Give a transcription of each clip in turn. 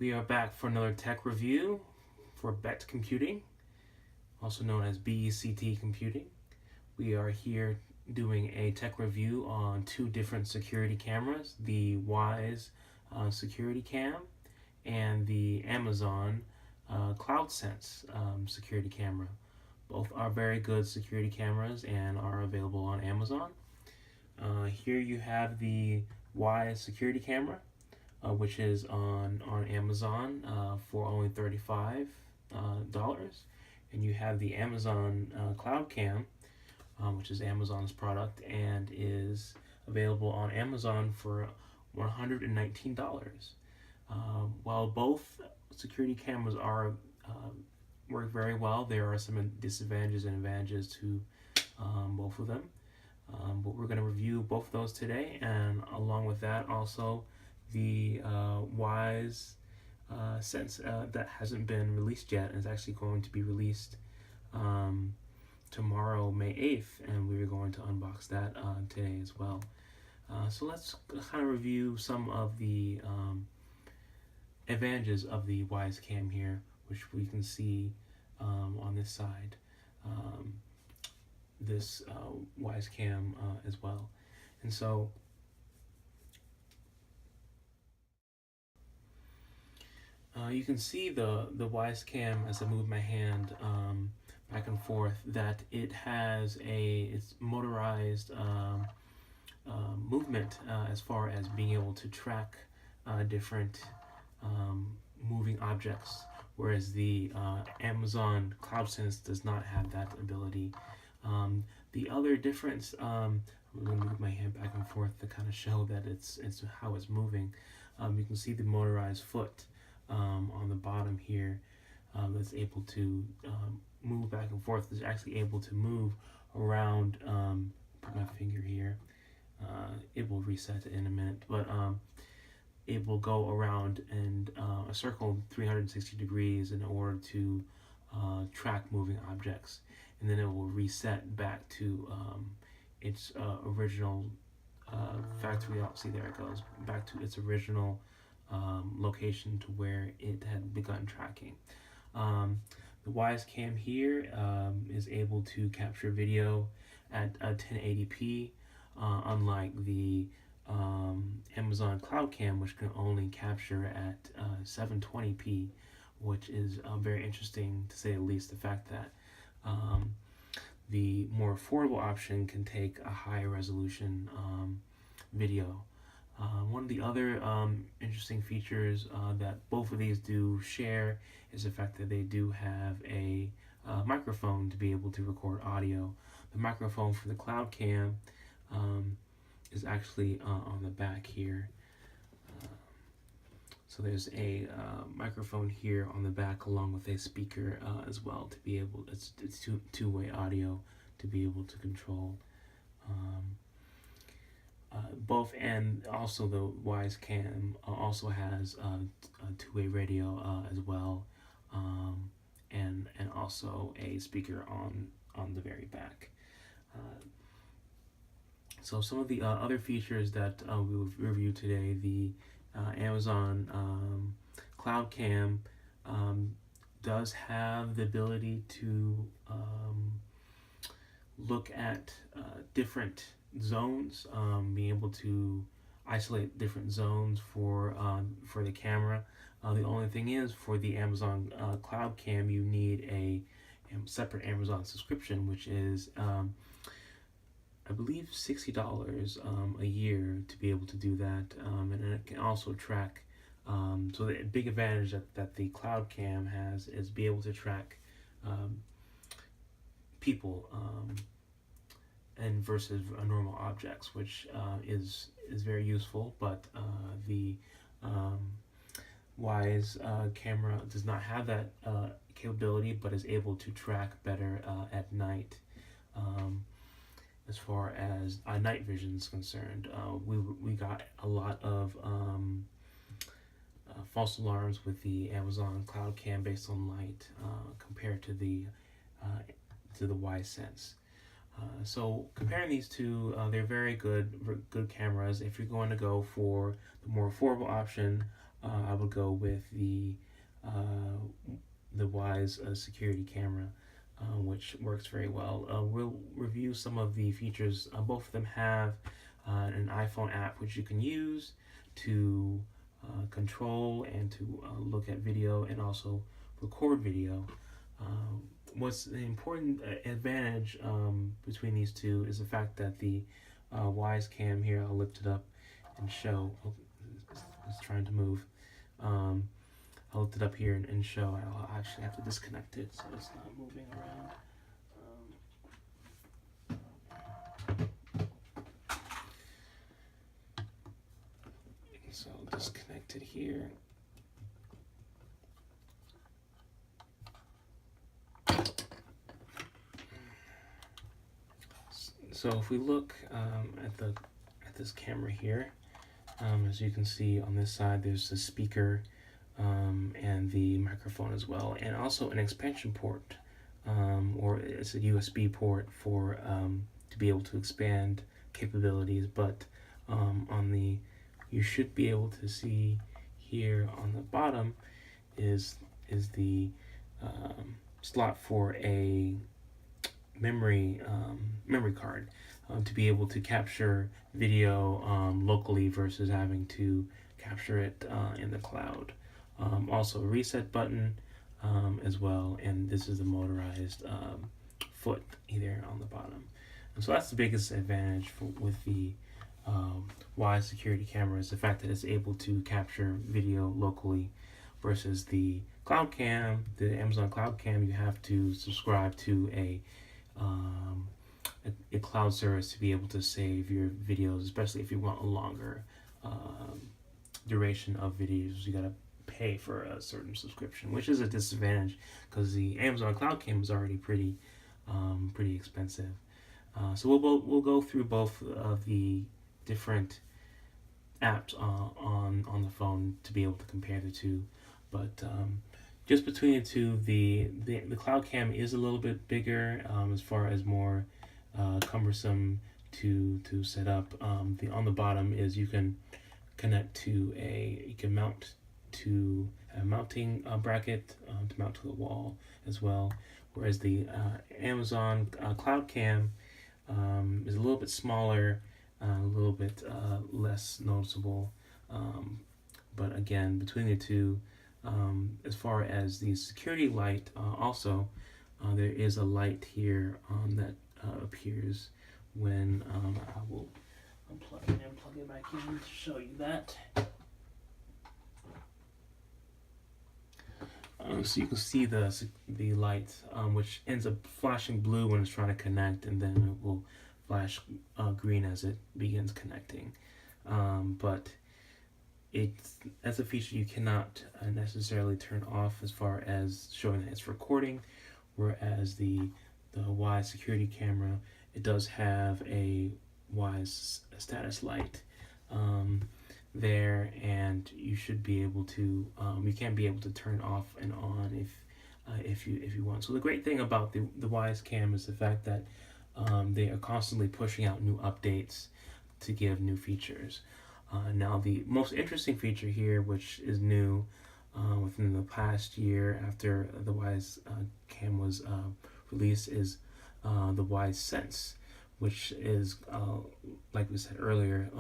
We are back for another tech review for BET Computing, also known as BECT Computing. We are here doing a tech review on two different security cameras, the Wyze Security Cam and the Amazon Cloud Sense security camera. Both are very good security cameras and are available on Amazon. Here you have the Wyze security camera, which is on Amazon for only $35, and you have the Amazon Cloud Cam, which is Amazon's product and is available on Amazon for $119. While both security cameras are work very well, there are some disadvantages and advantages to both of them. But we're going to review both of those today, and along with that, also the Wyze Sense that hasn't been released yet and is actually going to be released tomorrow, May 8th, and we're going to unbox that today as well. So let's kind of review some of the advantages of the Wyze Cam here, which we can see on this side. This Wyze Cam as well. And so you can see the Wyze Cam as I move my hand back and forth that it has it's motorized movement as far as being able to track different moving objects, whereas the Amazon Cloud Sense does not have that ability. The other difference, I'm going to move my hand back and forth to kind of show that it's how it's moving. You can see the motorized foot on the bottom here that's able to move back and forth. It's actually able to move around. Put my finger here. It will reset in a minute, but it will go around and a circle 360 degrees in order to track moving objects, and then it will reset back to its original factory. See, there it goes back to its original location to where it had begun tracking. The Wyze Cam here is able to capture video at 1080p, unlike the Amazon Cloud Cam, which can only capture at 720p, which is very interesting to say the least. The fact that the more affordable option can take a high resolution video. One of the other interesting features that both of these do share is the fact that they do have a microphone to be able to record audio. The microphone for the Cloud Cam is actually on the back here. So there's a microphone here on the back along with a speaker as well to be able, it's two-way audio to be able to control both, and also the Wyze Cam also has a two-way radio as well, and also a speaker on the very back. So some of the other features that we will review today, the Amazon Cloud Cam does have the ability to look at different zones, being able to isolate different zones for the camera. The only thing is, for the Amazon Cloud Cam, you need a separate Amazon subscription, which is I believe $60 a year to be able to do that, and it can also track. So the big advantage that the Cloud Cam has is be able to track people and versus normal objects, which is very useful. But the Wyze camera does not have that capability, but is able to track better at night. As far as night vision is concerned, we got a lot of false alarms with the Amazon Cloud Cam based on light compared to the Wyze Sense. So comparing these two, they're very good cameras. If you're going to go for the more affordable option, I would go with the Wyze security camera, which works very well. We'll review some of the features. Both of them have an iPhone app which you can use to control and to look at video and also record video. What's the important advantage between these two is the fact that the Wyze Cam here, I'll lift it up and show. Oh, it's trying to move. I'll lift it up here and show. I'll actually have to disconnect it so it's not moving around. So I'll disconnect it here. So if we look at this camera here, as you can see on this side, there's the speaker and the microphone as well, and also an expansion port, or it's a USB port for to be able to expand capabilities. But you should be able to see here on the bottom is the slot for a memory card to be able to capture video locally versus having to capture it in the cloud. Also a reset button as well, and this is the motorized foot either on the bottom. And so that's the biggest advantage with the Wyze security camera, is the fact that it's able to capture video locally versus the cloud cam, the Amazon cloud cam. You have to subscribe to a cloud service to be able to save your videos, especially if you want a longer duration of videos. You gotta pay for a certain subscription, which is a disadvantage because the Amazon cloud cam is already pretty expensive. So we'll go through both of the different apps on the phone to be able to compare the two. But just between the two, the cloud cam is a little bit bigger as far as more cumbersome to set up. On the bottom is you can connect to you can mount to a mounting bracket to mount to the wall as well. Whereas the Amazon cloud cam is a little bit smaller, a little bit less noticeable. But again, between the two, as far as the security light, also there is a light here that appears when I will unplug it and plug it back in to show you that. So you can see the light, which ends up flashing blue when it's trying to connect, and then it will flash green as it begins connecting. But that's a feature you cannot necessarily turn off as far as showing that it's recording, whereas the Wyze security camera, it does have a Wyze status light there, and you should be able to you can be able to turn off and on if you want. So the great thing about the Wyze Cam is the fact that they are constantly pushing out new updates to give new features. Now the most interesting feature here, which is new within the past year after the Wyze Cam was released, is the Wyze Sense, which is, like we said earlier,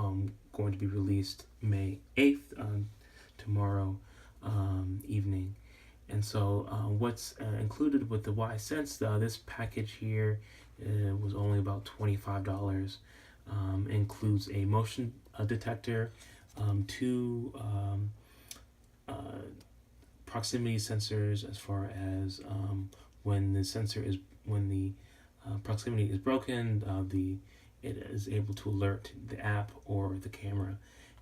going to be released May 8th, tomorrow evening. And so what's included with the Wyze Sense, this package here was only about $25. Includes a motion detector, two proximity sensors as far as when the proximity is broken, it is able to alert the app or the camera,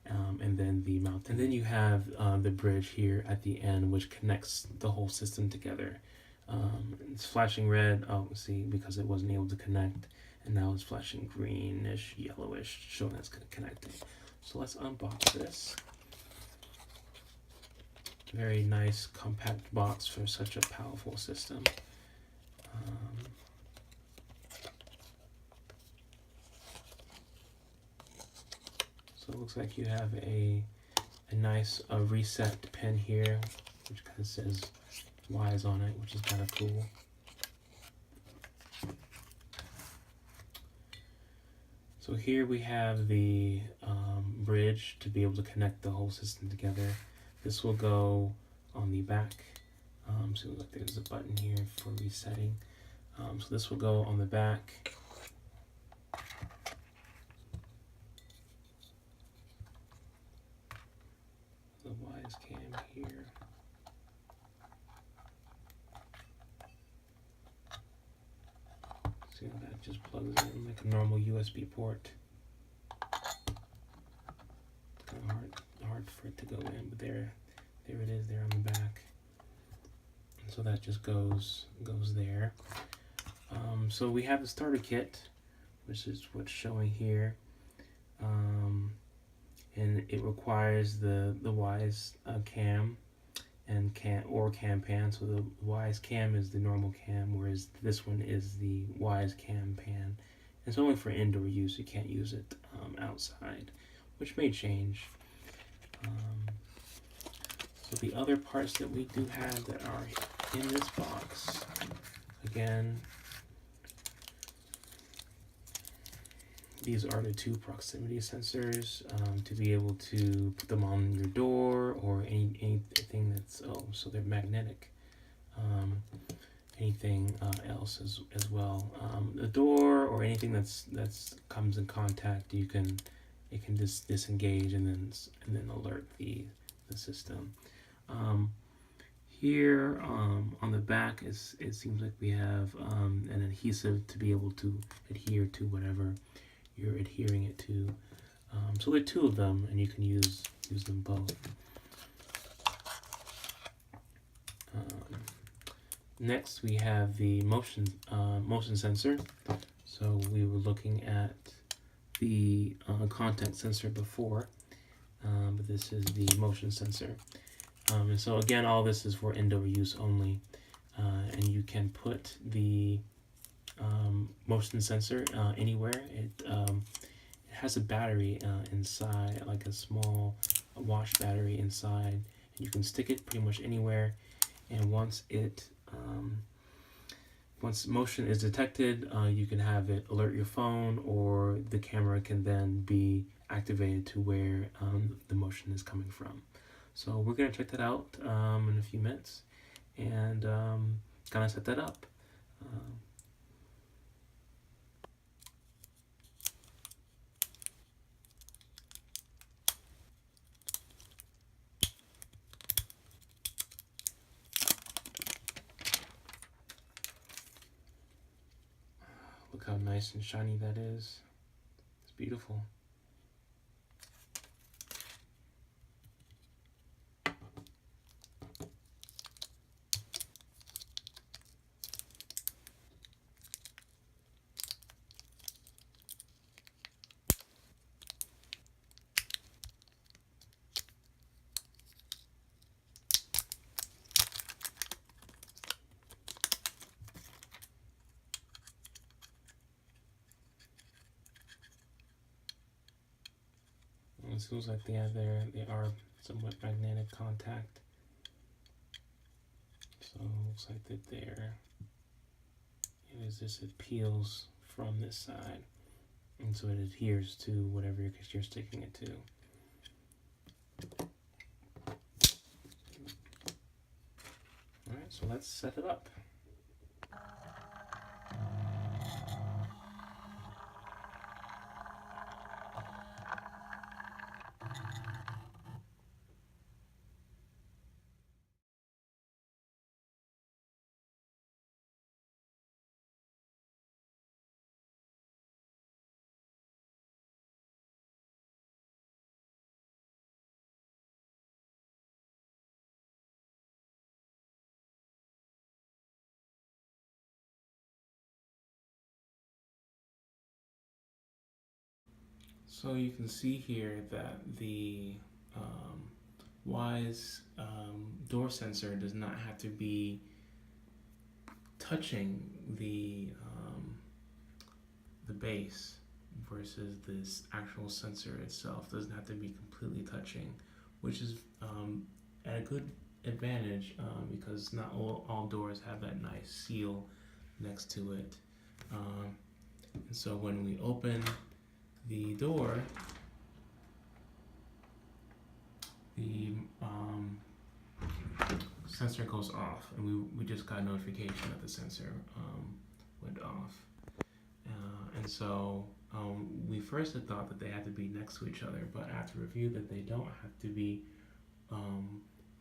and then the mount. And then you have the bridge here at the end, which connects the whole system together. It's flashing red, see, because it wasn't able to connect, and now it's flashing greenish, yellowish, showing that's connecting. So let's unbox this. Very nice compact box for such a powerful system. So it looks like you have a nice reset pin here, which kind of says Wyze on it, which is kind of cool. So here we have the bridge to be able to connect the whole system together. This will go on the back. So look, there's a button here for resetting. So this will go on the back. The Wyze Cam here. See how that just plugs in like a normal USB port. It's kind of hard for it to go in, but there it is there on the back. And so that just goes there. So we have the starter kit, which is what's showing here. And it requires the Wyze Cam and Cam Pan. So the Wyze Cam is the normal cam, whereas this one is the Wyze Cam Pan. It's only for indoor use. You can't use it outside, which may change. So the other parts that we do have that are in this box, again, these are the two proximity sensors to be able to put them on your door or anything that's, so they're magnetic. Anything else as well. The door or anything that's comes in contact, it can just disengage and then alert the system. Here on the back it seems like we have an adhesive to be able to adhere to whatever you're adhering it to. So there are two of them, and you can use them both. Next, we have the motion sensor. So we were looking at the contact sensor before, but this is the motion sensor. And so again, all this is for indoor use only, and you can put the motion sensor anywhere. It has a battery inside, like a small wash battery inside, and you can stick it pretty much anywhere. And once motion is detected, you can have it alert your phone, or the camera can then be activated to where the motion is coming from. So we're gonna check that out in a few minutes and kind of set that up. Look how nice and shiny that is. It's beautiful. It seems like they are somewhat magnetic contact. So it looks like that there. It peels from this side, and so it adheres to whatever you're sticking it to. All right, so let's set it up. So you can see here that the Wyze door sensor does not have to be touching the base, versus this actual sensor itself doesn't have to be completely touching, which is at a good advantage because not all doors have that nice seal next to it. And so when we open the door, the sensor goes off, and we just got a notification that the sensor went off. And so we first had thought that they had to be next to each other, but after review that they don't have to be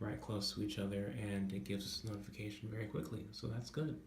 right close to each other, and it gives us notification very quickly, so that's good.